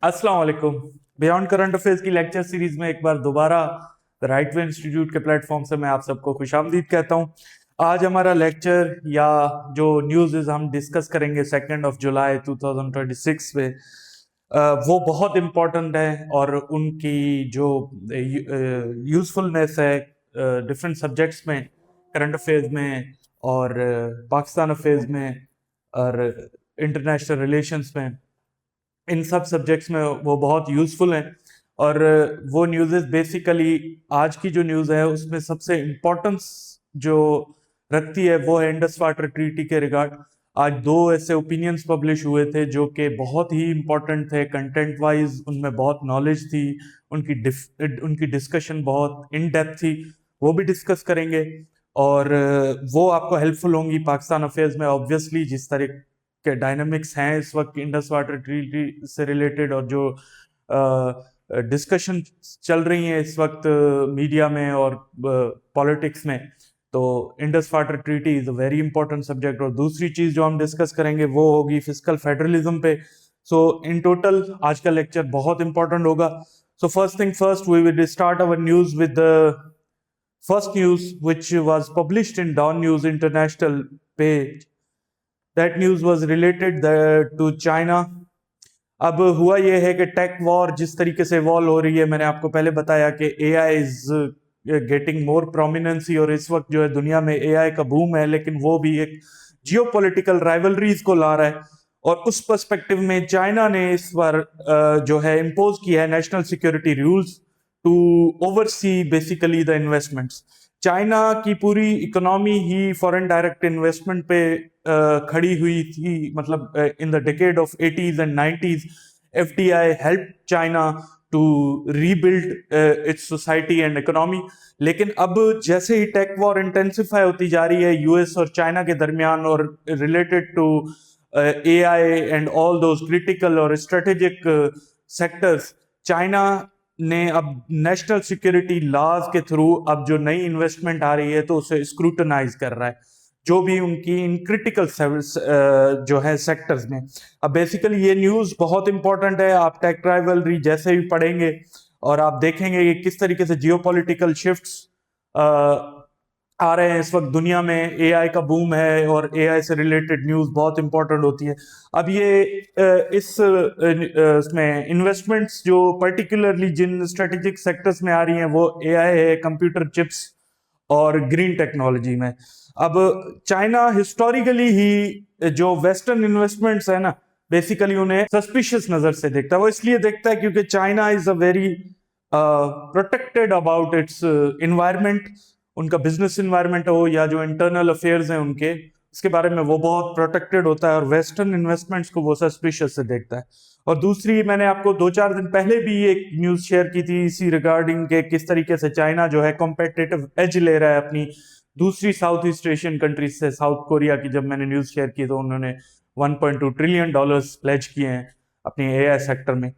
अस्सलाम वालेकुम। Beyond current affairs की लेक्चर सीरीज में एक बार दोबारा द राइट वे इंस्टीट्यूट के प्लेटफॉर्म से मैं आप सबको खुशामदीद कहता हूं। आज हमारा लेक्चर या जो न्यूज़ हम डिस्कस करेंगे 2 जुलाई 2026 में, वो बहुत इम्पोर्टेंट है और उनकी जो यूजफुलनेस है डिफरेंट सब्जेक्ट्स में, करंट अफेयर्स में और पाकिस्तान अफेयर्स में और इंटरनेशनल रिलेशंस में, इन सब सब्जेक्ट्स में वो बहुत यूजफुल हैं। और वो न्यूज़ बेसिकली आज की जो न्यूज़ है उसमें सबसे इम्पोर्टेंस जो रखती है वो है इंडस वाटर ट्रीटी के रिगार्ड। आज दो ऐसे ओपिनियंस पब्लिश हुए थे जो कि बहुत ही इम्पोर्टेंट थे कंटेंट वाइज, उनमें बहुत नॉलेज थी, उनकी डिस्कशन बहुत इन डेप्थ थी, वो भी डिस्कस करेंगे। और वो आपको हेल्पफुल होंगी पाकिस्तान अफेयर्स में। ऑब्वियसली जिस तरह के डायनामिक्स हैं इस वक्त इंडस वाटर ट्रीटी से रिलेटेड और जो डिस्कशन चल रही है इस वक्त मीडिया में और पॉलिटिक्स में, तो Indus water treaty is a very important subject. और दूसरी चीज जो हम डिस्कस करेंगे वो होगी फिस्कल फेडरलिज्म पे। सो इन टोटल आज का लेक्चर बहुत इंपॉर्टेंट होगा। So first thing first, we will start our news with the first news which was published in Dawn News International page. That news was related to China. अब हुआ यह है कि take war जिस तरीके से इवॉल्व हो रही है, मैंने आपको पहले बताया कि AI is getting more prominency और इस वक्त जो है दुनिया में एआई का बूम है, लेकिन वो भी एक जियोपॉलिटिकल राइवलरीज को ला रहा है। और उस पर्सपेक्टिव में चाइना ने इस बार जो है इम्पोज किया है national security rules to oversee basically the investments. China की पूरी इकोनॉमी ही फॉरेन डायरेक्ट इन्वेस्टमेंट पे खड़ी हुई थी, मतलब in the decade of 80s and 90s FDI help China to rebuild its society and economy. लेकिन अब जैसे ही टेक वॉर इंटेंसिफाई होती जा रही है यूएस और चाइना के दरमियान और related to AI and all those critical और स्ट्रेटेजिक सेक्टर्स, चाइना ने अब नेशनल सिक्योरिटी लॉज के थ्रू अब जो नई इन्वेस्टमेंट आ रही है तो उसे स्क्रूटनाइज कर रहा है, जो भी उनकी इन क्रिटिकल जो है सेक्टर्स में। अब बेसिकली ये न्यूज़ बहुत इंपॉर्टेंट है। आप टेक राइवलरी जैसे भी पढ़ेंगे और आप देखेंगे कि किस तरीके से जियोपॉलिटिकल शिफ्ट्स आ रहे हैं इस वक्त दुनिया में, एआई का बूम है और एआई से रिलेटेड न्यूज़ बहुत इंपॉर्टेंट होती है। अब ये इसमें इन्वेस्टमेंट्स जो पर्टिकुलरली जिन स्ट्रेटेजिक सेक्टर्स में आ रही हैं वो एआई है, कंप्यूटर चिप्स और ग्रीन टेक्नोलॉजी में। अब चाइना हिस्टोरिकली ही जो वेस्टर्न इन्वेस्टमेंट्स है ना, बेसिकली उन्हें सस्पिशियस नजर से देखता है। वो इसलिए देखता है क्योंकि China is a very protected about it's environment. उनका बिजनेस इन्वायरमेंट हो या जो इंटरनल अफेयर्स हैं उनके, उसके बारे में वो बहुत प्रोटेक्टेड होता है और वेस्टर्न इन्वेस्टमेंट्स को वो सस्पिशियस से देखता है। और दूसरी, मैंने आपको 2-4 दिन पहले भी एक न्यूज शेयर की थी इसी रिगार्डिंग के किस तरीके से चाइना जो है कॉम्पिटिटिव एज ले रहा है अपनी दूसरी साउथ ईस्ट एशियन कंट्रीज से। साउथ कोरिया की जब मैंने न्यूज शेयर की तो उन्होंने $1.2 ट्रिलियन प्लेज किए हैं अपनी एआई सेक्टर में।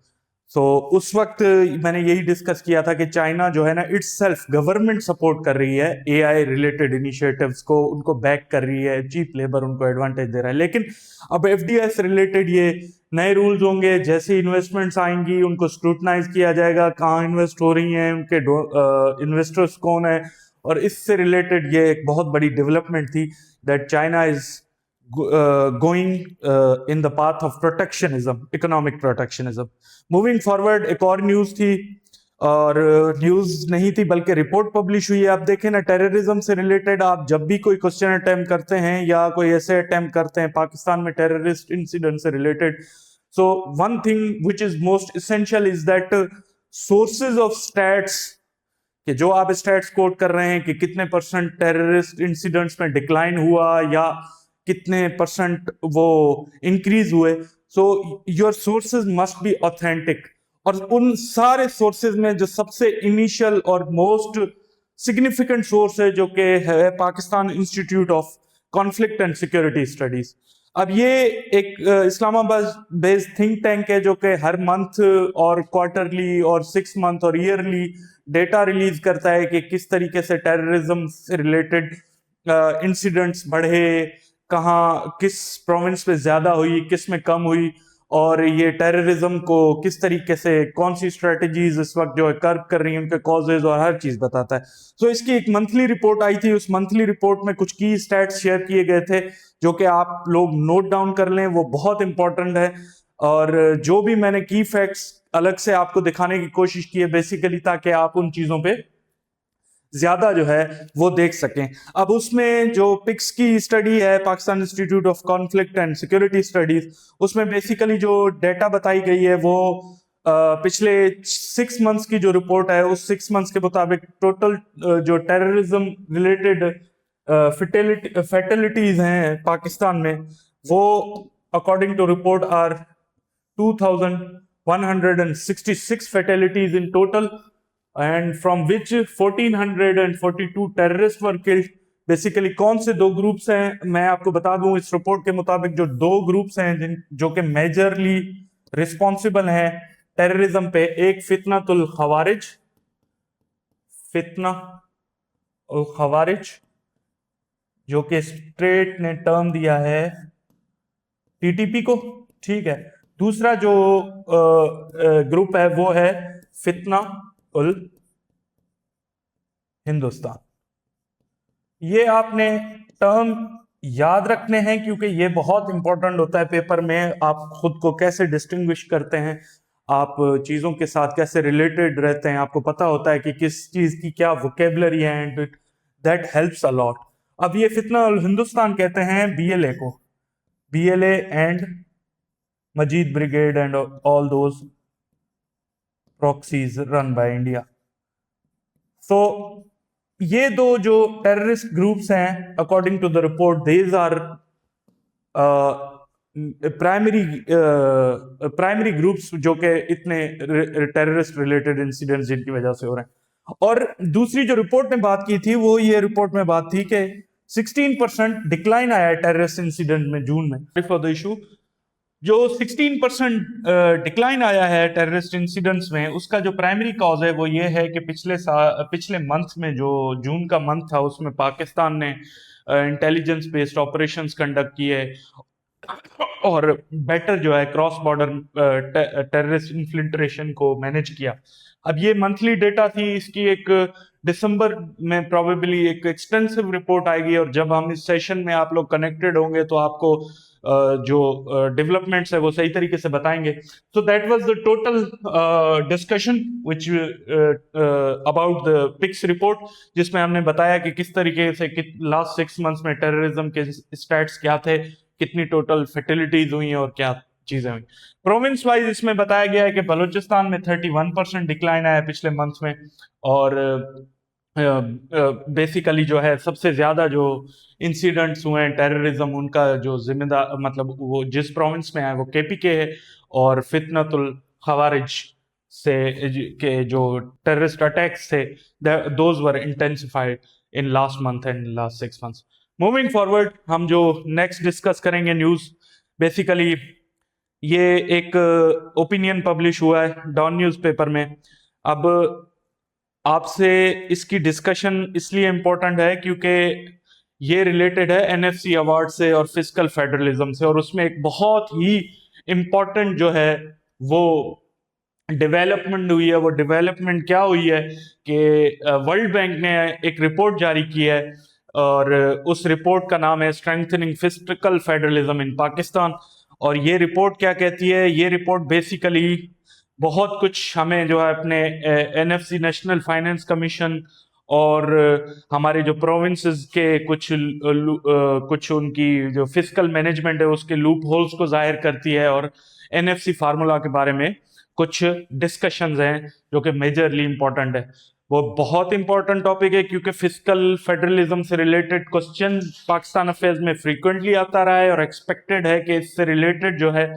सो उस वक्त मैंने यही डिस्कस किया था कि चाइना जो है ना इट्स सेल्फ गवर्नमेंट सपोर्ट कर रही है एआई रिलेटेड इनिशिएटिव्स को, उनको बैक कर रही है, चीप लेबर उनको एडवांटेज दे रहा है। लेकिन अब एफडीआई से रिलेटेड ये नए रूल्स होंगे, जैसे इन्वेस्टमेंट्स आएंगी उनको स्क्रूटनाइज किया जाएगा, कहाँ इन्वेस्ट हो रही हैं, उनके इन्वेस्टर्स कौन है। और इससे रिलेटेड ये एक बहुत बड़ी डेवलपमेंट थी that China is going in the path of protectionism, economic protectionism. Moving forward, एक और न्यूज थी, और न्यूज नहीं थी बल्कि रिपोर्ट पब्लिश हुई है। आप देखें ना, टेररिज्म से रिलेटेड आप जब भी कोई क्वेश्चन अटेम्प्ट करते हैं या कोई ऐसे अटेम्प्ट करते हैं पाकिस्तान में टेररिस्ट इंसिडेंट से related, so one thing which is most essential is that sources of stats, कि जो आप स्टैट्स कोट कर रहे हैं कि कितने परसेंट टेररिस्ट इंसिडेंट्स में डिक्लाइन हुआ या कितने परसेंट वो इंक्रीज हुए, so your sources must be authentic. और उन सारे सोर्सेज में जो सबसे इनिशियल और मोस्ट सिग्निफिकेंट सोर्स है जो कि है Pakistan institute of conflict and security studies. अब ये एक इस्लामाबाद बेस्ड थिंक टैंक है जो कि हर मंथ और क्वार्टरली और 6 मंथ और ईयरली डेटा रिलीज करता है कि किस तरीके से टेररिज्म से रिलेटेड इंसिडेंट्स बढ़े, कहाँ किस प्रोविंस में ज्यादा हुई, किस में कम हुई। और ये टेररिज्म को किस तरीके से, कौन सी स्ट्रेटजीज इस वक्त जो है कर्ब कर रही हैं, उनके कॉजेज और हर चीज बताता है। सो इसकी एक मंथली रिपोर्ट आई थी, उस मंथली रिपोर्ट में कुछ की स्टैट्स शेयर किए गए थे जो कि आप लोग नोट डाउन कर लें, वो बहुत इंपॉर्टेंट है। और जो भी मैंने की फैक्ट्स अलग से आपको दिखाने की कोशिश की है बेसिकली, ताकि आप उन चीजों पे ज्यादा जो है वो देख सकें। अब उसमें जो पिक्स की स्टडी है, Pakistan institute of conflict and security studies, उसमें बेसिकली जो डेटा बताई गई है वो पिछले 6 मंथ्स की जो रिपोर्ट है, उस 6 मंथ्स के मुताबिक टोटल जो टेररिज्म रिलेटेड फैटेलिटीज हैं पाकिस्तान में, वो according to report are 2166 fatalities in total, and from which 1442 terrorists were killed. Basically कौन से दो ग्रुप्स हैं मैं आपको बता दूं, इस रिपोर्ट के मुताबिक जो दो ग्रुप्स हैं जो कि मेजरली रिस्पॉन्सिबल हैं टेररिज्म पे, एक फितना उल खवारिज जो कि स्ट्रेट ने टर्म दिया है टीटीपी को, ठीक है। दूसरा जो ग्रुप है वो है फितना उल हिंदुस्तान। ये आपने टर्म याद रखने हैं क्योंकि ये बहुत इंपॉर्टेंट होता है पेपर में। आप खुद को कैसे डिस्टिंग्विश करते हैं, आप चीजों के साथ कैसे रिलेटेड रहते हैं, आपको पता होता है कि किस चीज की क्या वोकेबलरी है, and that helps a lot. अब ये फितना उल हिंदुस्तान कहते हैं बीएलए को, BLA and Majeed brigade and all those proxies run by India. तो ये दो जो टेररिस्ट ग्रुप्स हैं according to the report, these are primary groups जो कि इतने टेररिस्ट रिलेटेड इंसिडेंट्स जिनकी वजह से हो रहे हैं। और दूसरी जो रिपोर्ट ने बात की थी, वो ये रिपोर्ट में बात थी कि 16% डिक्लाइन आया है टेररिस्ट इंसिडेंट में जून में। फॉर द इशू जो 16% डिक्लाइन आया है टेररिस्ट इंसिडेंट्स में, उसका जो प्राइमरी कॉज है वो ये है कि पिछले मंथ में, जो जून का मंथ था, उसमें पाकिस्तान ने इंटेलिजेंस बेस्ड ऑपरेशंस कंडक्ट किए और बेटर जो है क्रॉस बॉर्डर टेररिस्ट इन्फिल्ट्रेशन को मैनेज किया। अब ये मंथली डेटा थी, इसकी एक दिसंबर में प्रोबेबली एक एक्सटेंसिव रिपोर्ट आएगी, और जब हम इस सेशन में आप लोग कनेक्टेड होंगे तो आपको जो डेवलपमेंट्स है वो सही तरीके से बताएंगे। So that was the total discussion which about the PICSS report, जिसमें हमने बताया कि किस तरीके से लास्ट 6 मंथ्स में टेररिज्म के स्टैट्स क्या थे, कितनी टोटल फैटिलिटीज हुई और क्या चीजें हुई। प्रोविंस वाइज इसमें बताया गया है कि बलूचिस्तान में 31% डिक्लाइन आया पिछले मंथ में, और बेसिकली जो है सबसे ज्यादा जो इंसिडेंट्स हुए हैं टेररिज्म, उनका जो जिम्मेदार मतलब वो जिस प्रोविंस में है वो केपीके है, और फितनतुल खवारिज से के जो टेररिस्ट अटैक्स थे those were intensified in last month and last 6 months. Moving forward, हम जो नेक्स्ट डिस्कस करेंगे न्यूज, बेसिकली ये एक ओपिनियन पब्लिश हुआ है डॉन न्यूज़पेपर में। अब आपसे इसकी डिस्कशन इसलिए इंपॉर्टेंट है क्योंकि ये रिलेटेड है एनएफसी अवार्ड से और फिस्कल फेडरलिज्म से, और उसमें एक बहुत ही इंपॉर्टेंट जो है वो डेवलपमेंट हुई है। वो डेवलपमेंट क्या हुई है कि वर्ल्ड बैंक ने एक रिपोर्ट जारी की है, और उस रिपोर्ट का नाम है स्ट्रेंथनिंग फिस्कल फेडरलिज्म इन पाकिस्तान। और ये रिपोर्ट क्या कहती है, ये रिपोर्ट बेसिकली बहुत कुछ हमें जो है अपने एनएफसी नेशनल फाइनेंस कमीशन और हमारे जो प्रोविंसेस के कुछ उनकी जो फिस्कल मैनेजमेंट है उसके लूप होल्स को जाहिर करती है, और एनएफसी फार्मूला के बारे में कुछ डिस्कशंस हैं जो कि मेजरली इंपॉर्टेंट है। वो बहुत इंपॉर्टेंट टॉपिक है क्योंकि फिस्कल फेडरलिज्म से रिलेटेड क्वेश्चन पाकिस्तान अफेयर्स में फ्रीक्वेंटली आता रहा है, और एक्सपेक्टेड है कि इससे रिलेटेड जो है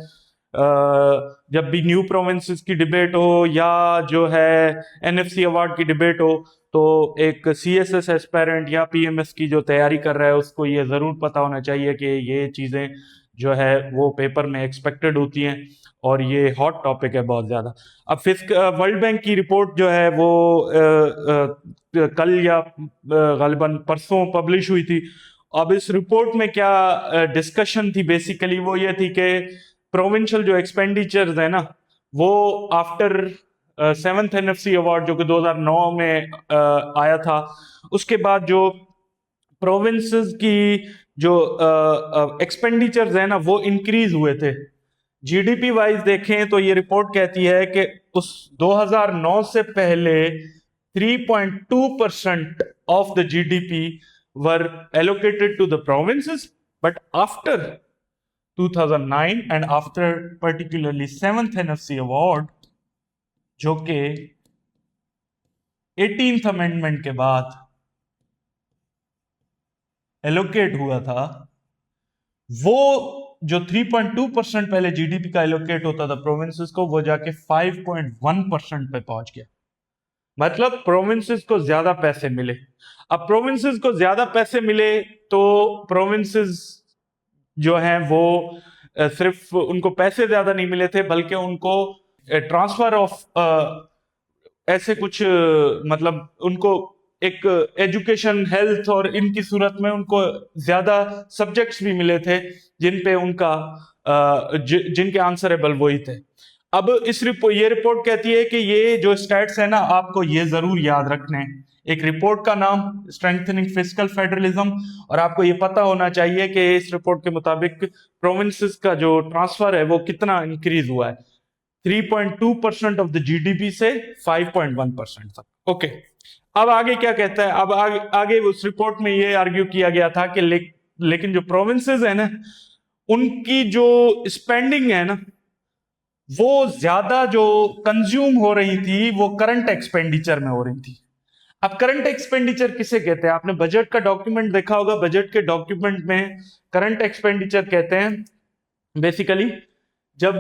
जब भी न्यू प्रोविंसेस की डिबेट हो या जो है एनएफसी अवार्ड की डिबेट हो, तो एक सीएसएस एस्पायरेंट या पीएमएस की जो तैयारी कर रहा है उसको ये जरूर पता होना चाहिए कि ये चीजें जो है वो पेपर में एक्सपेक्टेड होती हैं, और ये हॉट टॉपिक है बहुत ज्यादा। अब वर्ल्ड बैंक की रिपोर्ट जो है वो कल या गालिबन परसों पब्लिश हुई थी। अब इस रिपोर्ट में क्या डिस्कशन थी, बेसिकली वो ये थी कि प्रोविंशियल जो एक्सपेंडिचर्स है ना, वो आफ्टर 7th एनएफसी अवार्ड जो कि 2009 में आया था, उसके बाद जो प्रोविंसेस की जो एक्सपेंडिचर्स है ना वो इंक्रीज हुए थे। जीडीपी वाइज देखें तो ये रिपोर्ट कहती है कि उस 2009 से पहले 3.2% of the GDP were allocated to the provinces, but after 2009 and after particularly 7th NFC award, जो कि 18th अमेंडमेंट के बाद एलोकेट हुआ था, वो जो 3.2% पहले जीडीपी का एलोकेट होता था प्रोविंसेस को, वो जाके 5.1% पे पहुंच गया। मतलब प्रोविंसेस को ज्यादा पैसे मिले। अब प्रोविंसेस को ज्यादा पैसे मिले तो प्रोविंसेस जो हैं वो सिर्फ उनको पैसे ज्यादा नहीं मिले थे, बल्कि उनको ट्रांसफर ऑफ ऐसे कुछ मतलब उनको एक एजुकेशन, हेल्थ और इनकी सूरत में उनको ज्यादा सब्जेक्ट्स भी मिले थे जिन पे उनका जिनके आंसरेबल वही थे। अब ये रिपोर्ट कहती है कि ये जो स्टैट्स है ना, आपको ये जरूर याद रखने हैं। एक रिपोर्ट का नाम स्ट्रेंथनिंग फिस्कल फेडरलिज्म, और आपको ये पता होना चाहिए कि इस रिपोर्ट के मुताबिक प्रोविंसेस का जो ट्रांसफर है वो कितना इंक्रीज हुआ है, 3.2% ऑफ द जीडीपी से 5.1% तक। ओके, अब आगे क्या कहता है? अब आगे उस रिपोर्ट में ये आर्ग्यू किया गया था कि लेकिन जो प्रोविंसेस है ना, उनकी जो स्पेंडिंग है ना, वो ज्यादा जो कंज्यूम हो रही थी वो करंट एक्सपेंडिचर में हो रही थी। अब करंट एक्सपेंडिचर किसे कहते हैं? आपने बजट का डॉक्यूमेंट देखा होगा। बजट के डॉक्यूमेंट में करंट एक्सपेंडिचर कहते हैं बेसिकली जब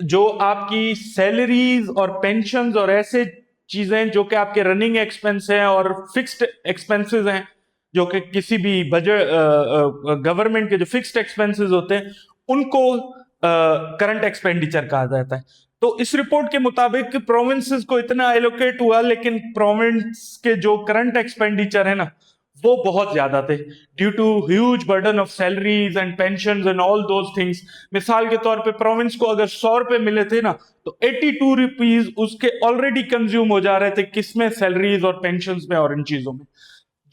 जो आपकी सैलरीज और पेंशन्स और ऐसे चीजें जो कि आपके रनिंग एक्सपेंस हैं और फिक्स्ड एक्सपेंसेस हैं, जो कि किसी भी बजट गवर्नमेंट के जो फिक्स्ड एक्सपेंसेस होते हैं उनको करंट एक्सपेंडिचर कहा जाता है। तो इस रिपोर्ट के मुताबिक प्रोविंसेस को इतना एलोकेट हुआ, लेकिन प्रोविंस के जो करंट एक्सपेंडिचर है ना वो बहुत ज्यादा थे, due to huge burden of salaries and pension and all those things. मिसाल के तौर पे प्रोविंस को अगर 100 रुपए मिले थे ना, तो 82 रुपीज उसके ऑलरेडी कंज्यूम हो जा रहे थे, किसमें? सैलरीज और पेंशन में और इन चीजों में।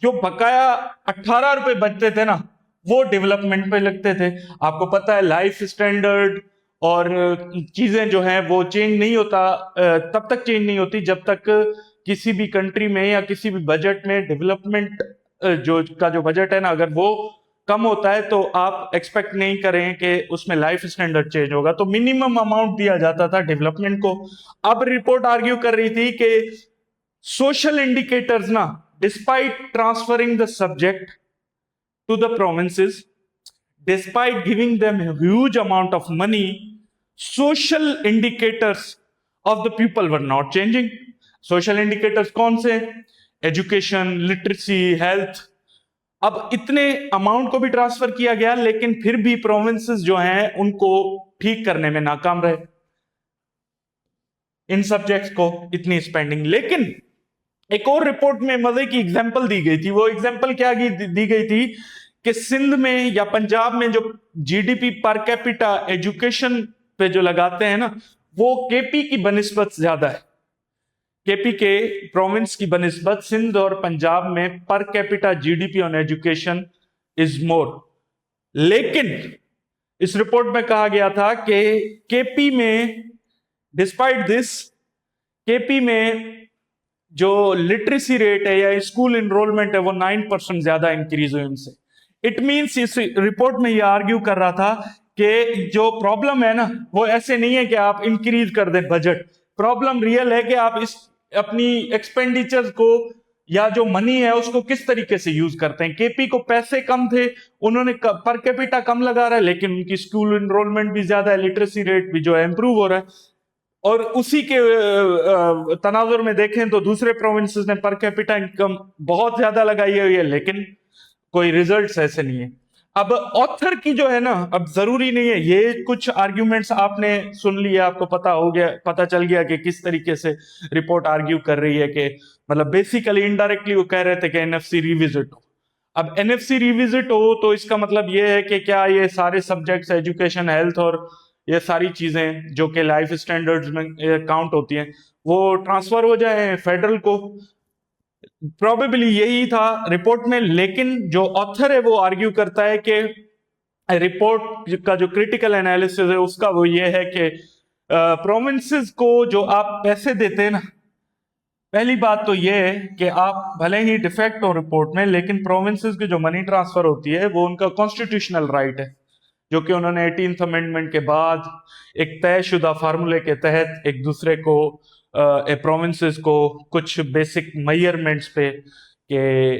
जो बकाया 18 रुपए बचते थे ना, वो डेवलपमेंट पे लगते थे। आपको पता है लाइफ स्टैंडर्ड और चीजें जो हैं वो चेंज नहीं होता, तब तक चेंज नहीं होती जब तक किसी भी कंट्री में या किसी भी बजट में डेवलपमेंट जो बजट है ना, अगर वो कम होता है तो आप एक्सपेक्ट नहीं करें कि उसमें लाइफ स्टैंडर्ड चेंज होगा। तो मिनिमम अमाउंट दिया जाता था डेवलपमेंट को। अब रिपोर्ट आर्ग्यू कर रही थी कि सोशल इंडिकेटर्स ना, despite transferring the subject to the provinces, despite giving them huge amount of money, social indicators of the people were not changing. Social indicators कौन से? Education, literacy, health. अब इतने amount को भी ट्रांसफर किया गया, लेकिन फिर भी प्रोविंसेस जो हैं उनको ठीक करने में नाकाम रहे, इन सब्जेक्ट्स को इतनी स्पेंडिंग। लेकिन एक और रिपोर्ट में मजे की एग्जांपल दी गई थी। वो एग्जांपल क्या दी गई थी कि सिंध में या पंजाब में जो जीडीपी पर कैपिटा एजुकेशन पे जो लगाते हैं ना, वो केपी की बनिस्बत ज्यादा है। केपी के प्रोविंस की बनिस्बत सिंध और पंजाब में per capita GDP on education is more. लेकिन इस रिपोर्ट में कहा गया था कि केपी में, डिस्पाइट दिस, केपी में जो लिटरेसी रेट है या स्कूल इनरोलमेंट है वो 9% ज्यादा इंक्रीज हुई उनसे। इट मींस इस रिपोर्ट में यह आर्ग्यू कर रहा था कि जो प्रॉब्लम है ना, वो ऐसे नहीं है कि आप इंक्रीज कर दें बजट। प्रॉब्लम रियल है कि आप इस अपनी एक्सपेंडिचर को या जो मनी है उसको किस तरीके से यूज करते हैं। केपी को पैसे कम थे, उन्होंने पर कैपिटा कम लगा रहा है, लेकिन उनकी स्कूल इनरोलमेंट भी ज्यादा है, लिटरेसी रेट भी जो है इंप्रूव हो रहा है। और उसी के तनाजुर में देखें तो दूसरे प्रोविंसेस ने पर कैपिटा इनकम बहुत ज्यादा लगाई हुई है, लेकिन कोई रिजल्ट्स ऐसे नहीं है। अब ऑथर की जो है ना, अब जरूरी नहीं है ये कुछ आर्ग्यूमेंट्स आपने सुन लिया, आपको पता हो गया, पता चल गया कि किस तरीके से रिपोर्ट आर्ग्यू कर रही है कि मतलब बेसिकली इनडायरेक्टली वो कह रहे थे कि एनएफसी रिविजिट हो। अब एनएफसी रिविजिट हो तो इसका मतलब ये है कि क्या ये सारे सब्जेक्ट्स एजुकेशन, हेल्थ और ये सारी चीजें जो कि लाइफ स्टैंडर्ड्स में काउंट होती हैं वो ट्रांसफर हो जाए फेडरल को। प्रोबेबली यही था रिपोर्ट में, लेकिन जो ऑथर है वो आर्ग्यू करता है कि रिपोर्ट का जो क्रिटिकल एनालिसिस है उसका वो ये है कि प्रोविंसेस को जो आप पैसे देते हैं ना, पहली बात तो ये है कि आप भले ही डिफेक्ट हो रिपोर्ट में, लेकिन प्रोविंसेस की जो मनी ट्रांसफर होती है वो उनका कॉन्स्टिट्यूशनल राइट है, जो कि उन्होंने 18th अमेंडमेंट के बाद एक तयशुदा फार्मूले के तहत एक दूसरे को प्रोविंसेस को कुछ बेसिक मेजरमेंट्स पे के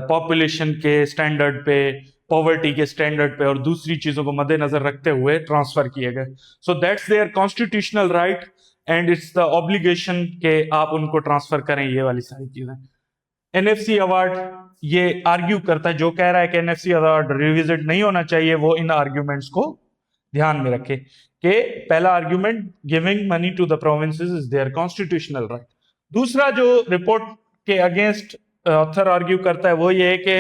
पॉपुलेशन के स्टैंडर्ड पे, पॉवर्टी के स्टैंडर्ड पे और दूसरी चीजों को मद्देनजर रखते हुए ट्रांसफर किए गए। So that's their constitutional right and it's the obligation के आप उनको ट्रांसफर करें, ये वाली सारी चीजें। एनएफसी अवार्ड ये आर्ग्यू करता है, जो कह रहा है कि एनएफसी अवार्ड रिविजिट नहीं होना चाहिए, वो इन आर्ग्यूमेंट्स को ध्यान में रखे कि पहला argument, giving money to the provinces is their constitutional right. दूसरा जो रिपोर्ट के अगेंस्ट ऑथर आर्ग्यू करता है वो ये है कि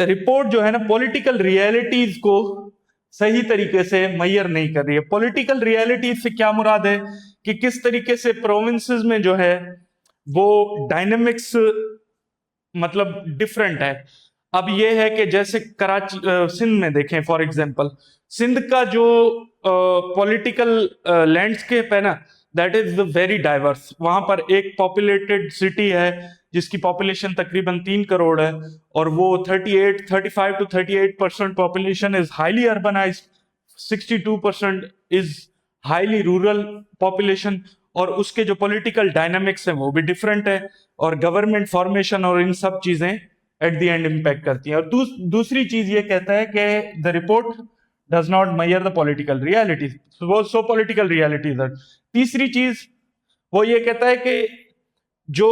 रिपोर्ट जो है ना पॉलिटिकल रियलिटीज को सही तरीके से मैयर नहीं कर रही है। पॉलिटिकल रियलिटीज से क्या मुराद है कि किस तरीके से प्रोविंसेस में जो है वो डायनेमिक्स मतलब डिफरेंट है। अब ये है कि जैसे कराची सिंध में देखें फॉर एग्जांपल, सिंध का जो पॉलिटिकल लैंडस्केप है ना, दैट इज वेरी डाइवर्स। वहां पर एक पॉपुलेटेड सिटी है जिसकी पॉपुलेशन तकरीबन 3 करोड़ है, और वो 35 to 38% population is highly urbanised, 62% is highly rural population, और उसके जो पॉलिटिकल डायनामिक्स हैं वो भी डिफरेंट है, और गवर्नमेंट फॉर्मेशन और इन सब चीजें एट द एंड इम्पैक्ट करती हैं। और दूसरी चीज ये कहता है कि the report does not measure the political realities, so political realities. तीसरी चीज वो ये कहता है कि जो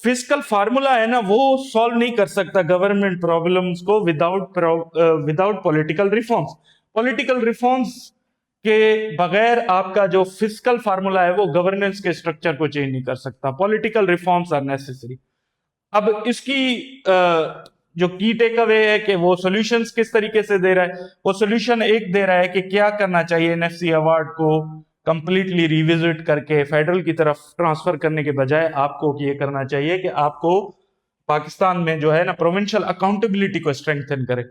फिस्कल फार्मूला है ना वो सॉल्व नहीं कर सकता गवर्नमेंट प्रॉब्लम्स को without political reforms. Political reforms के बगैर आपका जो फिस्कल फार्मूला है वो गवर्नेंस के स्ट्रक्चर को चेंज नहीं कर सकता। Political reforms are necessary. अब इसकी जो की टेक अवे है कि वो सॉल्यूशंस किस तरीके से दे रहा है, वो सॉल्यूशन एक दे रहा है कि क्या करना चाहिए, एनएफसी अवार्ड को कंप्लीटली रिविजिट करके फेडरल की तरफ ट्रांसफर करने के बजाय आपको ये करना चाहिए कि आपको पाकिस्तान में जो है ना प्रोविंशियल अकाउंटेबिलिटी को स्ट्रेंथन करें।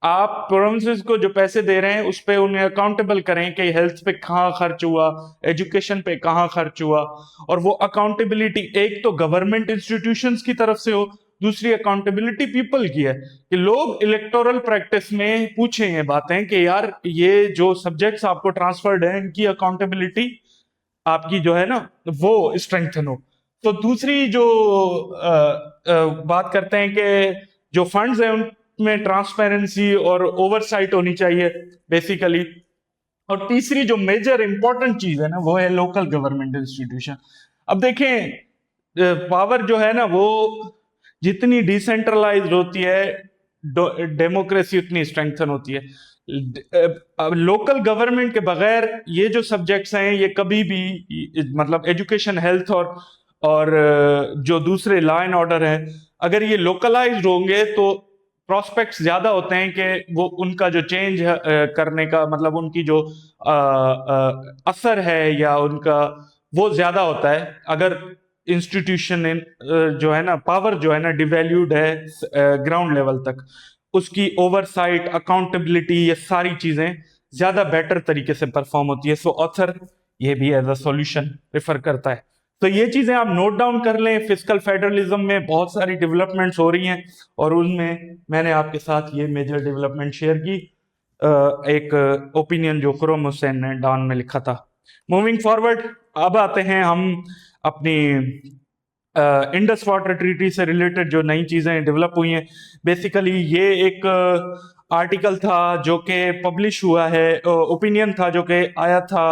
आप प्रोविंसेस को जो पैसे दे रहे हैं उस पे उन्हें अकाउंटेबल करें कि हेल्थ पे कहाँ खर्च हुआ, एजुकेशन पे कहाँ खर्च हुआ, और वो अकाउंटेबिलिटी एक तो गवर्नमेंट इंस्टीट्यूशंस की तरफ से हो, दूसरी अकाउंटेबिलिटी पीपल की है कि लोग इलेक्टोरल प्रैक्टिस में पूछें ये बातें कि यार ये जो सब्जेक्ट्स आपको ट्रांसफर्ड है इनकी अकाउंटेबिलिटी आपकी जो है ना वो स्ट्रेंथन हो। तो दूसरी जो बात करते हैं कि जो फंड्स हैं उनमें ट्रांसपेरेंसी और ओवरसाइट होनी चाहिए बेसिकली। और तीसरी जो मेजर इंपॉर्टेंट चीज है ना वो है लोकल गवर्नमेंट इंस्टीट्यूशन। अब देखें पावर जो है ना वो जितनी डिसेंट्रलाइज्ड होती है डेमोक्रेसी उतनी स्ट्रेंथन होती है। लोकल गवर्नमेंट के बगैर ये जो सब्जेक्ट्स हैं ये कभी भी मतलब एजुकेशन, हेल्थ और जो दूसरे लॉ एंड ऑर्डर है, अगर ये लोकलाइज्ड होंगे तो प्रोस्पेक्ट्स ज्यादा होते हैं कि वो उनका जो चेंज करने का मतलब उनकी जो असर है या उनका वो ज्यादा होता है अगर इंस्टीट्यूशन जो है ना पावर जो है ना डिवैल्यूड है ग्राउंड लेवल तक। उसकी ओवरसाइट, अकाउंटेबिलिटी, ये सारी चीजें ज्यादा बेटर तरीके से परफॉर्म होती है। सो ऑथर ये भी एज अ सॉल्यूशन प्रेफर करता है। तो ये चीजें आप नोट डाउन कर लें। फिस्कल फेडरलिज्म में बहुत सारी डेवलपमेंट्स हो रही हैं और उनमें मैंने आपके साथ ये मेजर डेवलपमेंट शेयर की। एक ओपिनियन जो खुरम हुसैन ने डॉन में लिखा था। मूविंग फॉरवर्ड, अब आते हैं हम अपनी इंडस वाटर ट्रीटी से रिलेटेड जो नई चीजें डेवलप हुई हैं। बेसिकली ये एक आर्टिकल था जो कि पब्लिश हुआ है, ओपिनियन था जो कि आया था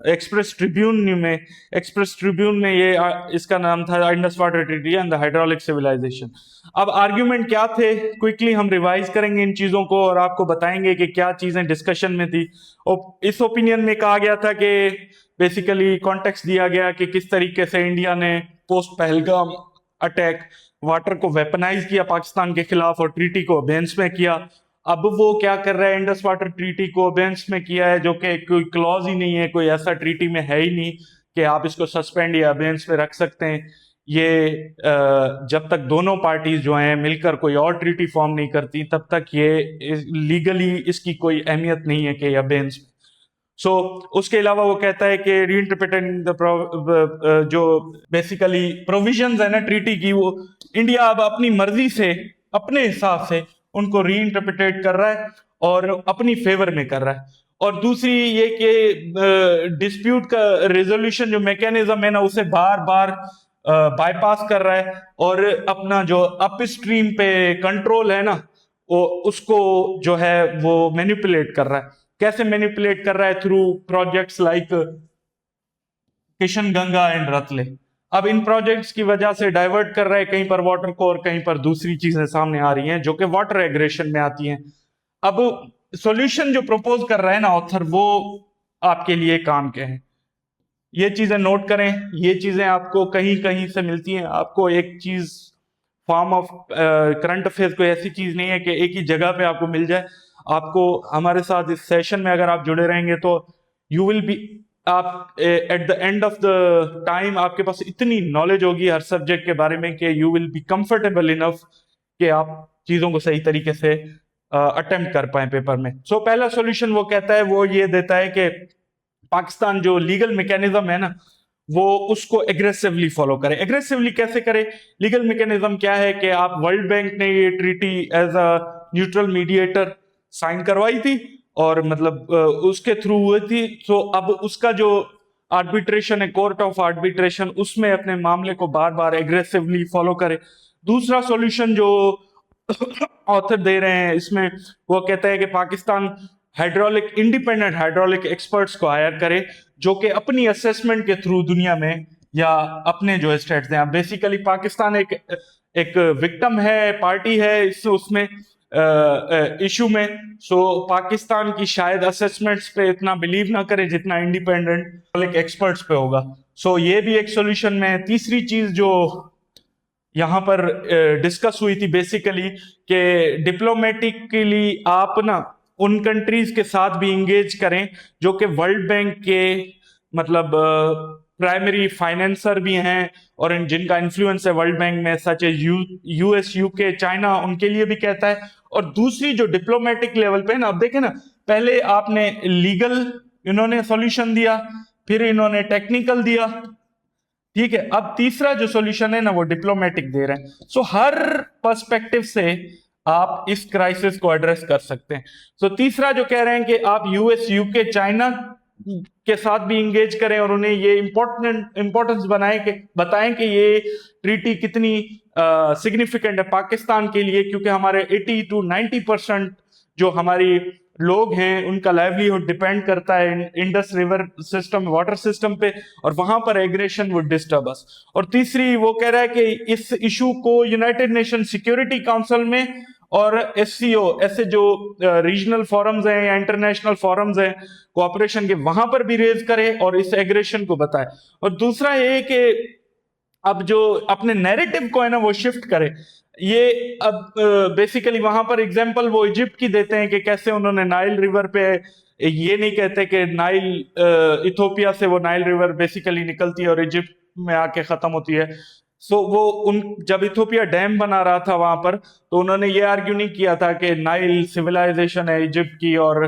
एक्सप्रेस ट्रिब्यून में। एक्सप्रेस ट्रिब्यून में ये इसका नाम था Indus water treaty and the hydraulic civilization. अब आर्ग्यूमेंट क्या थे, क्विकली हम रिवाइज करेंगे इन चीजों को और आपको बताएंगे कि क्या चीजें डिस्कशन में थी। और इस ओपिनियन में कहा गया था कि बेसिकली कॉन्टेक्स्ट दिया गया कि किस तरीके से इंडिया ने पोस्ट पहलगाम अटैक वाटर को वेपनाइज किया पाकिस्तान के खिलाफ और ट्रीटी को अबेंस में किया। अब वो क्या कर रहा है, इंडस वाटर ट्रीटी को अबेंस में किया है, जो कि कोई क्लॉज ही नहीं है, कोई ऐसा ट्रीटी में है ही नहीं कि आप इसको सस्पेंड या अबेंस में रख सकते हैं। ये जब तक दोनों पार्टीज जो हैं मिलकर कोई और ट्रीटी फॉर्म नहीं करती, तब तक ये लीगली इसकी कोई अहमियत नहीं है कि अबेंस। सो उसके अलावा वो कहता है कि रीइंटरप्रेटिंग द जो बेसिकली प्रोविजंस है ना ट्रीटी की, वो इंडिया अब अपनी मर्जी से अपने हिसाब से उनको रीइंटरप्रेट कर रहा है और अपनी फेवर में कर रहा है। और दूसरी ये कि डिस्प्यूट का रेजोल्यूशन जो मैकेनिज्म है ना, उसे बार बार बाईपास कर रहा है और अपना जो अप स्ट्रीम पे कंट्रोल है ना, वो उसको जो है वो मैनिपुलेट कर रहा है। कैसे मैनिपुलेट कर रहा है? Through projects like Kishan Ganga and Ratle. अब इन प्रोजेक्ट्स की वजह से डाइवर्ट कर रहा है कहीं पर वाटर को और कहीं पर दूसरी चीजें सामने आ रही हैं जो कि वाटर एग्रेशन में आती हैं। अब सॉल्यूशन जो प्रपोज कर रहा है ना ऑथर, वो आपके लिए काम के हैं। ये चीजें नोट करें, ये चीजें आपको कहीं कहीं से मिलती हैं। आपको एक चीज फॉर्म ऑफ करंट अफेयर्स कोई ऐसी चीज नहीं है कि एक ही जगह पे आपको मिल जाए। आपको हमारे साथ इस सेशन में अगर आप जुड़े रहेंगे तो यू विल बी, आप at the end of the time आपके पास इतनी नॉलेज होगी हर सब्जेक्ट के बारे में कि you will be comfortable enough कि आप चीजों को सही तरीके से अटेम्प्ट कर पाए पेपर में। सो पहला सॉल्यूशन वो कहता है, वो ये देता है कि पाकिस्तान जो लीगल मैकेनिज्म है ना, वो उसको एग्रेसिवली फॉलो करे। एग्रेसिवली कैसे करे? लीगल मैकेनिज्म क्या है कि आप, वर्ल्ड बैंक ने ये treaty as a neutral mediator sign करवाई थी और मतलब उसके थ्रू हुई थी। तो अब उसका जो आर्बिट्रेशन है, कोर्ट ऑफ आर्बिट्रेशन, उसमें अपने मामले को बार बार एग्रेसिवली फॉलो करे। दूसरा सॉल्यूशन जो ऑथर दे रहे हैं इसमें, वो कहता है कि Pakistan hydraulic, independent hydraulic experts को हायर करे जो कि अपनी असेसमेंट के थ्रू दुनिया में या अपने जो स्टेट्स हैं, बेसिकली पाकिस्तान एक विक्टिम है, पार्टी है इस उसमें इशू में। सो पाकिस्तान की शायद असेसमेंट्स पे इतना बिलीव ना करे जितना इंडिपेंडेंट एक्सपर्ट्स पे होगा। सो ये भी एक सॉल्यूशन में है। तीसरी चीज जो यहां पर डिस्कस हुई थी बेसिकली कि डिप्लोमेटिकली आप ना उन कंट्रीज के साथ भी इंगेज करें जो कि वर्ल्ड बैंक के मतलब प्राइमरी फाइनेंसर भी हैं और जिनका इन्फ्लुएंस है वर्ल्ड बैंक में, such as US, UK, China, उनके लिए भी कहता है। और दूसरी जो डिप्लोमेटिक लेवल पे ना, अब देखें ना, पहले आपने लीगल इन्होंने सॉल्यूशन दिया, फिर इन्होंने टेक्निकल दिया, ठीक है, अब तीसरा जो सॉल्यूशन है ना वो डिप्लोमेटिक दे रहे हैं। सो हर पर्सपेक्टिव से आप इस क्राइसिस को एड्रेस कर सकते हैं। सो तीसरा जो कह रहे हैं कि आप यूएस, यूके, चाइना के साथ भी इंगेज करें और उन्हें ये इंपॉर्टेंस बताएं कि ये ट्रीटी कितनी सिग्निफिकेंट है पाकिस्तान के लिए, क्योंकि हमारे 80 to 90% जो हमारी लोग हैं उनका लाइवलीहुड डिपेंड करता है Indus river system, water system पे, और वहां पर एग्रेशन वुड डिस्टर्ब अस। और तीसरी वो कह रहा है कि इस इशू को यूनाइटेड नेशन सिक्योरिटी काउंसिल में और एससीओ, ऐसे जो रीजनल फोरम्स हैं या इंटरनेशनल फोरम्स हैं कोऑपरेशन के, वहां पर भी रेज करे और इस एग्रेशन को बताए। और दूसरा ये कि अब जो अपने नैरेटिव को है ना वो शिफ्ट करे। ये अब बेसिकली वहां पर एग्जांपल वो इजिप्ट की देते हैं कि कैसे उन्होंने नाइल रिवर पे, ये नहीं कहते कि नाइल इथोपिया से वो नाइल रिवर बेसिकली निकलती है और इजिप्ट में आके खत्म होती है। सो वो जब इथोपिया डैम बना रहा था वहां पर, तो उन्होंने ये आर्ग्यू नहीं किया था कि नाइल सिविलाइजेशन है इजिप्ट की और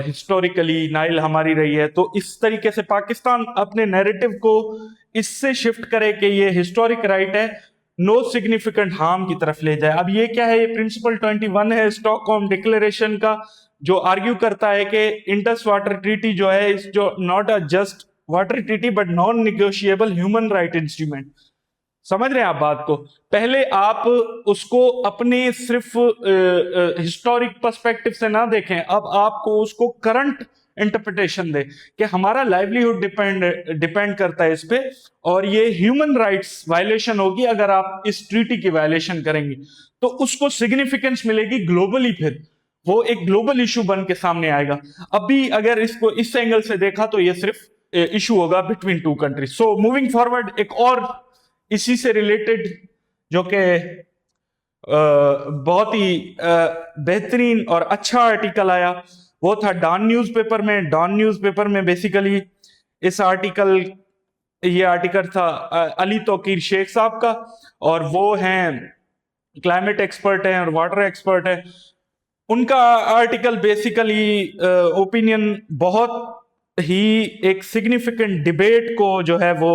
हिस्टोरिकली नाइल हमारी रही है। तो इस तरीके से पाकिस्तान अपने नैरेटिव को इससे शिफ्ट करे कि ये हिस्टोरिक राइट है, नो सिग्निफिकेंट हार्म की तरफ ले जाए। अब ये क्या है? ये प्रिंसिपल 21 है स्टॉकहोम डिक्लेरेशन का, जो आर्ग्यू करता है कि इंडस वाटर ट्रीटी जो है इज जो not a just water treaty but non negotiable human right instrument. समझ रहे हैं आप बात को? पहले आप उसको अपने सिर्फ हिस्टोरिक पर्सपेक्टिव से ना देखें, अब आपको उसको करंट इंटरप्रिटेशन दे कि हमारा लाइवलीहुड डिपेंड करता है इस पे, और ये ह्यूमन राइट्स वायलेशन होगी अगर आप इस ट्रीटी की वायलेशन करेंगे, तो उसको सिग्निफिकेंस मिलेगी ग्लोबली, फिर वो एक ग्लोबल इशू बन के सामने आएगा। अभी अगर इसको इस एंगल से देखा तो ये सिर्फ इशू होगा between two countries. So moving forward, एक और इसी से रिलेटेड जो कि बहुत ही बेहतरीन और अच्छा आर्टिकल आया, वो था डॉन न्यूज़पेपर में। डॉन न्यूज़पेपर में बेसिकली इस आर्टिकल ये आर्टिकल था अली तौकीर शेख साहब का, और वो हैं क्लाइमेट एक्सपर्ट हैं और वाटर एक्सपर्ट हैं। उनका आर्टिकल बेसिकली ओपिनियन बहुत ही एक सिग्निफिकेंट डिबेट को जो है वो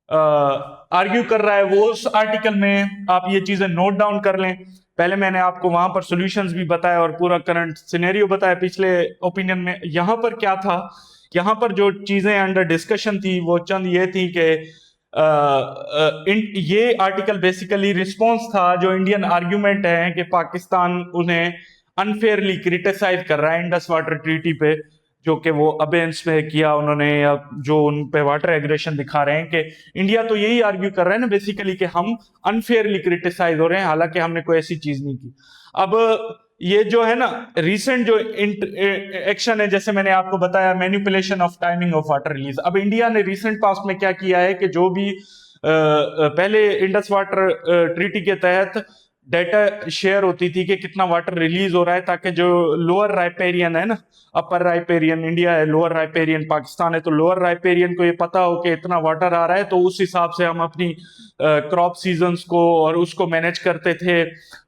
आर्ग्यू कर रहा है। वो उस आर्टिकल में आप ये चीजें नोट डाउन कर लें। पहले मैंने आपको वहां पर सॉल्यूशंस भी बताया और पूरा करंट सिनेरियो बताया पिछले ओपिनियन में। यहां पर क्या था, यहां पर जो चीजें अंडर डिस्कशन थी वो चंद ये थी कि ये आर्टिकल बेसिकली रिस्पॉन्स था जो इंडियन आर्ग्यूमेंट है कि पाकिस्तान उन्हें अनफेयरली क्रिटिसाइज कर रहा है इंडस वाटर ट्रीटी पे, जो कि वो अबेंस में किया उन्होंने, या जो उन पे वाटर एग्रेशन दिखा रहे हैं कि इंडिया तो यही आर्ग्यू कर रहा है ना बेसिकली कि हम अनफेयरली क्रिटिसाइज हो रहे हैं, हालांकि हमने कोई ऐसी चीज नहीं की। अब ये जो है ना रीसेंट जो एक्शन है, जैसे मैंने आपको बताया manipulation of timing of water release. अब इंडिया ने रीसेंट पास्ट में क्या किया है कि जो भी पहले इंडस वाटर ट्रीटी के तहत डेटा शेयर होती थी कि कितना वाटर रिलीज हो रहा है, ताकि जो लोअर राइपेरियन है ना, अपर राइपेरियन इंडिया है, लोअर राइपेरियन पाकिस्तान है, तो लोअर राइपेरियन को ये पता हो कि इतना वाटर आ रहा है, तो उस हिसाब से हम अपनी क्रॉप सीजन्स को और उसको मैनेज करते थे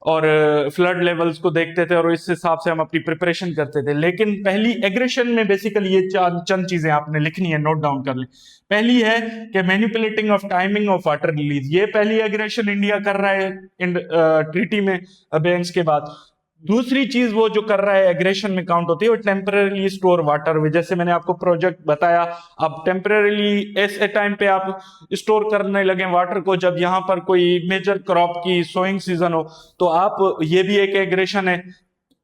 और फ्लड लेवल्स को देखते थे और इस हिसाब से हम अपनी प्रिपरेशन करते थे। लेकिन पहली एग्रेशन में बेसिकली ये चंद चीजें आपने लिखनी है, नोट डाउन कर लें। पहली है कि manipulating of timing of water release, ये पहली एग्रेशन इंडिया कर रहा है इन ट्रीटी में अबेंस के बाद। दूसरी चीज वो जो कर रहा है एग्रेशन में काउंट होती है वो टेम्पररी स्टोर वाटर। जैसे मैंने आपको प्रोजेक्ट बताया, अब टेम्पररी ऐसे टाइम पे आप स्टोर करने लगे वाटर को जब यहाँ पर कोई मेजर क्रॉप की सोइंग सीजन हो, तो आप ये भी एक एग्रेशन है।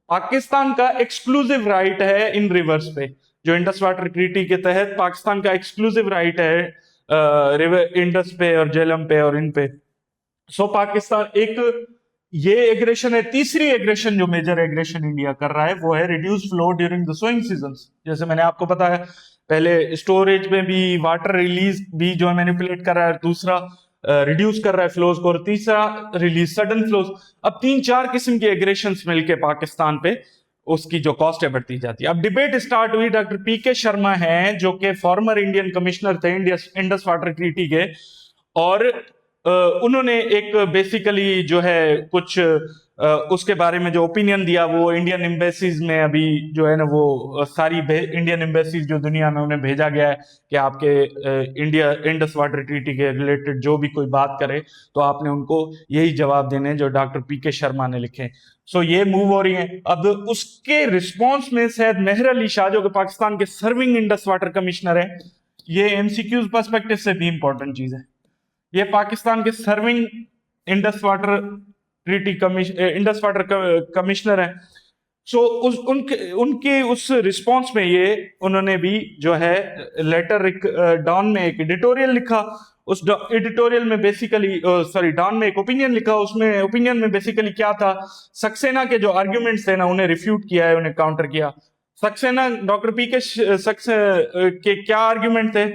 पाकिस्तान का एक्सक्लूसिव राइट है इन रिवर्स पे, जो इंडस वाटर ट्रीटी के तहत पाकिस्तान का एक्सक्लूसिव राइट है रिवर इंडस पे और झेलम पे और इन पे। सो पाकिस्तान एक ये एग्रेशन है। तीसरी एग्रेशन जो मेजर एग्रेशन इंडिया कर रहा है वो है reduce flow during the sowing seasons. जैसे मैंने आपको बताया पहले, स्टोरेज में भी वाटर रिलीज भी जो है मैनिपुलेट कर रहा है, दूसरा रिड्यूस कर रहा है फ्लोज को, और तीसरा रिलीज सडन फ्लोज। अब तीन चार किस्म के एग्रेशन मिलके पाकिस्तान पे उसकी जो कॉस्ट है बढ़ती जाती है। अब डिबेट स्टार्ट हुई, डॉक्टर पीके शर्मा हैं जो कि फॉर्मर इंडियन कमिश्नर थे इंडस वाटर ट्रीटी के, और उन्होंने एक बेसिकली जो है कुछ उसके बारे में जो ओपिनियन दिया वो इंडियन एम्बेसीज में अभी जो है ना वो सारी इंडियन एम्बेसीज जो दुनिया में उन्हें भेजा गया है कि आपके इंडिया इंडस वाटर ट्रीटी के रिलेटेड जो भी कोई बात करे तो आपने उनको यही जवाब देने जो डॉक्टर पीके शर्मा ने लिखे। सो ये मूव हो रही है। अब उसके रिस्पॉन्स में शायद मेहर अली शाह जो कि पाकिस्तान के सर्विंग इंडस वाटर कमिश्नर है, ये एमसीक्यूज पर्सपेक्टिव से भी इंपॉर्टेंट चीज है। ये पाकिस्तान के serving Indus water treaty Indus water commissioner है। सो उस उनके उस रिस्पांस में ये उन्होंने भी जो है लेटर डॉन में एक एडिटोरियल लिखा। उस एडिटोरियल में बेसिकली डॉन में एक ओपिनियन लिखा। उसमें ओपिनियन में बेसिकली क्या था, सक्सेना के जो आर्ग्यूमेंट्स थे ना उन्हें रिफ्यूट किया है, उन्हें काउंटर किया। सक्सेना डॉक्टर पी के के क्या आर्ग्यूमेंट थे?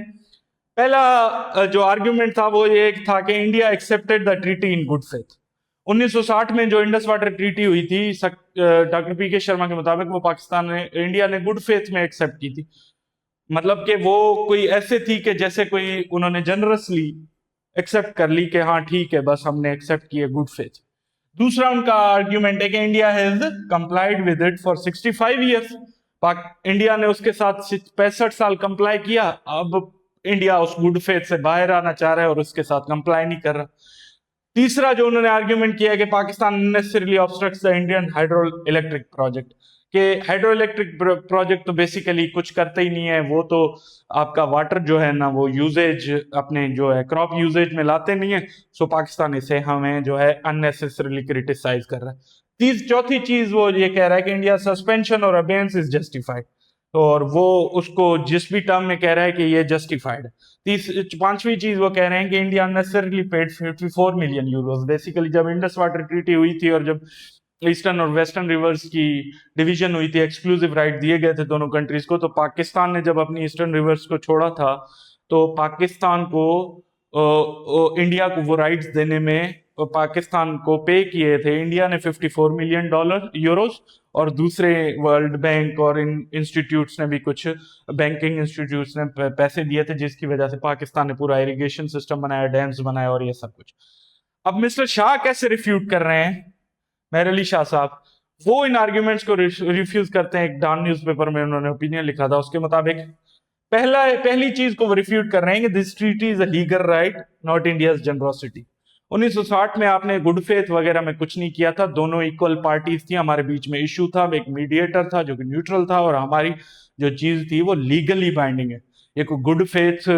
पहला जो आर्ग्यूमेंट था वो ये था कि India accepted the treaty in good faith. 1960 में जो इंडस वाटर ट्रीटी हुई थी डॉक्टर पी के शर्मा के मुताबिक वो पाकिस्तान ने इंडिया ने गुड फेथ में एक्सेप्ट की थी। मतलब कि वो कोई ऐसे थी कि जैसे कोई उन्होंने जनरसली एक्सेप्ट कर ली कि हाँ ठीक है बस हमने एक्सेप्ट किया गुड फेथ। दूसरा उनका आर्ग्यूमेंट है कि India has complied with it for 65 years. India ने उसके साथ 65 साल कंप्लाई किया, अब इंडिया उस गुड फेथ से बाहर आना चाह रहा है और उसके साथ कंप्लाई नहीं कर रहा। तीसरा जो उन्होंने आर्ग्यूमेंट किया है कि Pakistan unnecessarily obstructs the Indian hydro electric project, कि हाइड्रो इलेक्ट्रिक प्रोजेक्ट तो बेसिकली कुछ करते ही नहीं है, वो तो आपका वाटर जो है ना वो यूजेज अपने जो है क्रॉप यूजेज में लाते नहीं है। सो पाकिस्तान इसे हमें जो है अननेसेसरीली क्रिटिसाइज कर रहा है। चौथी चीज वो ये कह रहा है कि इंडिया सस्पेंशन और अबेंस इज जस्टिफाइड, और वो उसको जिस भी टर्म में कह रहा है कि ये जस्टिफाइड है। पांचवी चीज वो कह रहे हैं कि India unnecessarily paid 54 million Euros. Basically जब इंडस वाटर ट्रीटी हुई थी और जब ईस्टर्न और वेस्टर्न रिवर्स की डिवीजन हुई थी, एक्सक्लूसिव राइट दिए गए थे दोनों कंट्रीज को, तो पाकिस्तान ने जब अपनी ईस्टर्न रिवर्स को छोड़ा था तो पाकिस्तान को इंडिया को वो राइट्स देने में पाकिस्तान को पे किए थे, इंडिया ने $54 मिलियन यूरोस, और दूसरे वर्ल्ड बैंक और इंस्टीट्यूट्स ने भी, कुछ बैंकिंग इंस्टीट्यूट्स ने पैसे दिए थे, जिसकी वजह से पाकिस्तान ने पूरा इरिगेशन सिस्टम बनाया, डैम्स बनाया और ये सब कुछ। अब मिस्टर शाह कैसे रिफ्यूट कर रहे हैं, मेहर अली शाह साहब, वो इन आर्ग्यूमेंट्स को रिफ्यूज करते हैं। एक डॉन न्यूज़पेपर में उन्होंने ओपिनियन लिखा था, उसके मुताबिक पहली चीज को वो रिफ्यूट कर रहे हैं कि this treaty is a legal right, not India's generosity. 1960 में आपने गुड फेथ वगैरह में कुछ नहीं किया था, दोनों इक्वल पार्टीज थी, हमारे बीच में इशू था, एक मीडिएटर था जो कि न्यूट्रल था, और हमारी जो चीज थी वो लीगली बाइंडिंग है। ये कोई गुड फेथ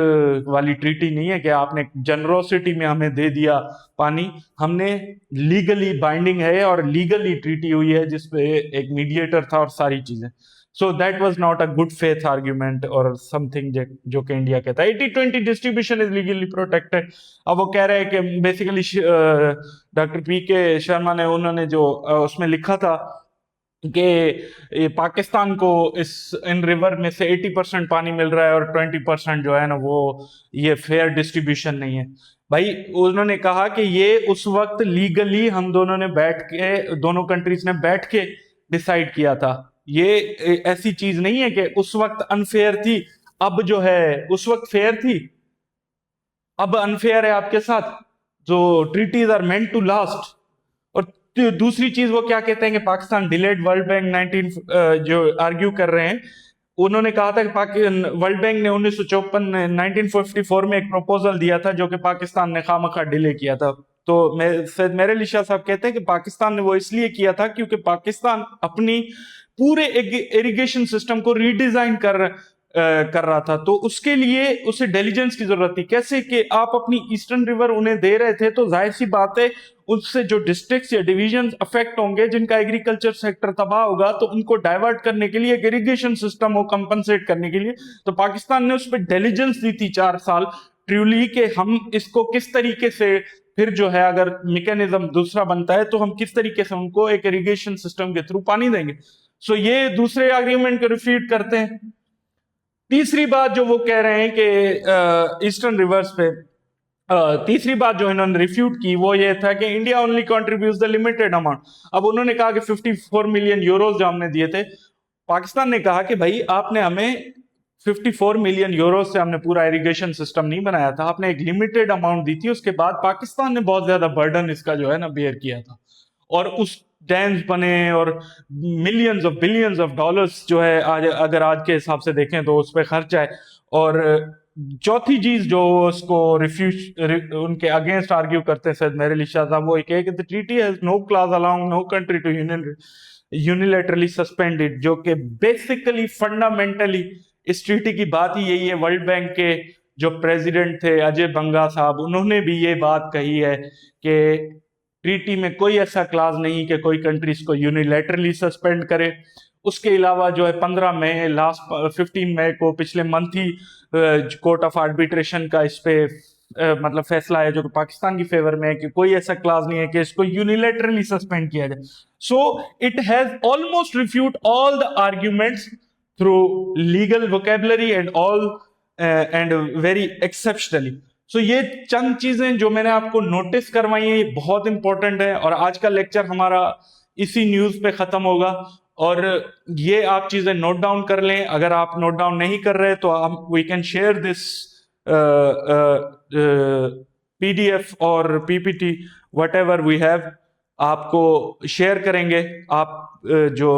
वाली ट्रीटी नहीं है कि आपने जनरोसिटी में हमें दे दिया पानी, हमने लीगली बाइंडिंग है और लीगली ट्रीटी हुई है जिसपे एक मीडिएटर था और सारी चीजें। सो that was not a good faith argument और समथिंग जो कि इंडिया कहता है। 80-20 डिस्ट्रीब्यूशन इज लीगली प्रोटेक्टेड। अब वो कह रहे हैं कि बेसिकली डॉक्टर पी.के. शर्मा ने उन्होंने जो उसमें लिखा था कि पाकिस्तान को इन रिवर में से 80% पानी मिल रहा है और 20% जो है ना वो ये फेयर डिस्ट्रीब्यूशन नहीं है। भाई उन्होंने कहा कि ये उस वक्त लीगली हम दोनों ने बैठ के, दोनों कंट्रीज ने बैठ के डिसाइड किया था। ये ऐसी चीज नहीं है कि उस वक्त अनफेयर थी, अब जो है उस वक्त फेयर थी, अब अनफेयर है आपके साथ। जो treaties are meant to last. और दूसरी चीज वो क्या कहते हैं कि पाकिस्तान डिलेड वर्ल्ड बैंक 19 जो आर्ग्यू कर रहे हैं, उन्होंने कहा था कि वर्ल्ड बैंक ने 1954 में एक प्रपोजल दिया था जो कि पाकिस्तान ने खामखा डिले किया था। तो मेरे अली शाह साहब कहते हैं कि पाकिस्तान ने वो इसलिए किया था क्योंकि पाकिस्तान अपनी पूरे इरिगेशन सिस्टम को रीडिजाइन कर रहा था, तो उसके लिए उसे डिलीजेंस की जरूरत थी। कैसे कि आप अपनी ईस्टर्न रिवर उन्हें दे रहे थे, तो जाहिर सी बात है उससे जो डिस्ट्रिक्ट्स या डिवीजन अफेक्ट होंगे, जिनका एग्रीकल्चर सेक्टर तबाह होगा, तो उनको डाइवर्ट करने के लिए एक इरिगेशन सिस्टम हो, कंपनसेट करने के लिए। तो पाकिस्तान ने उस पर डिलीजेंस दी थी 4 साल ट्रूली, कि हम इसको किस तरीके से फिर जो है अगर मैकेनिज्म दूसरा बनता है तो हम किस तरीके से उनको एक इरिगेशन सिस्टम के थ्रू पानी देंगे। सो ये दूसरे आर्ग्यूमेंट को रिफ्यूट करते हैं। तीसरी बात जो वो कह रहे हैं कि ईस्टर्न रिवर्स पे तीसरी बात जो इन्होंने रिफ्यूट की वो ये था कि India only contributes the limited amount. अब उन्होंने कहा कि 54 मिलियन यूरोस जो हमने दिए थे, पाकिस्तान ने कहा कि भाई आपने हमें 54 मिलियन यूरोस से हमने पूरा इरिगेशन सिस्टम नहीं बनाया था, आपने एक लिमिटेड अमाउंट दी थी। उसके बाद पाकिस्तान ने बहुत ज्यादा बर्डन इसका जो है ना बेयर किया था, और उस डैम्स बने और millions of billions of dollars जो है आज अगर आज के हिसाब से देखें तो उस पर खर्चा है। और चौथी चीज जो उसको उनके अगेंस्ट आर्ग्यू करते हैं सैयद मेहर अली शाह साहब, वो एक है कि the treaty has no clause allowing no country to unilaterally suspended, जो कि बेसिकली फंडामेंटली इस ट्रीटी की बात ही यही है। वर्ल्ड बैंक के जो प्रेसिडेंट थे अजय बंगा साहब, उन्होंने भी ये बात कही है कि ट्रीटी में कोई ऐसा क्लाज नहीं कि कोई कंट्रीज को यूनिलैटरली सस्पेंड करे। उसके अलावा जो है 15 मई को पिछले month he court of arbitration का इस पे मतलब फैसला है जो कि पाकिस्तान की फेवर में है कि कोई ऐसा क्लाज नहीं है कि इसको यूनिलैटरली सस्पेंड किया जाए। So it has almost refute all the arguments through legal vocabulary and all and very exceptionally. सो ये चंद चीजें जो मैंने आपको नोटिस करवाई है, ये बहुत इंपॉर्टेंट है। और आज का लेक्चर हमारा इसी न्यूज पे खत्म होगा, और ये आप चीजें नोट डाउन कर लें। अगर आप नोट डाउन नहीं कर रहे तो आप we can share this PDF और PPT whatever we have, आपको शेयर करेंगे। आप जो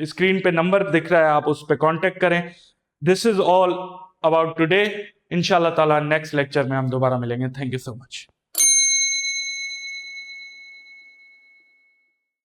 स्क्रीन पे नंबर दिख रहा है आप उस पर कांटेक्ट करें। This is all about today. इंशाल्लाह ताला नेक्स्ट लेक्चर में हम दोबारा मिलेंगे। Thank you so much.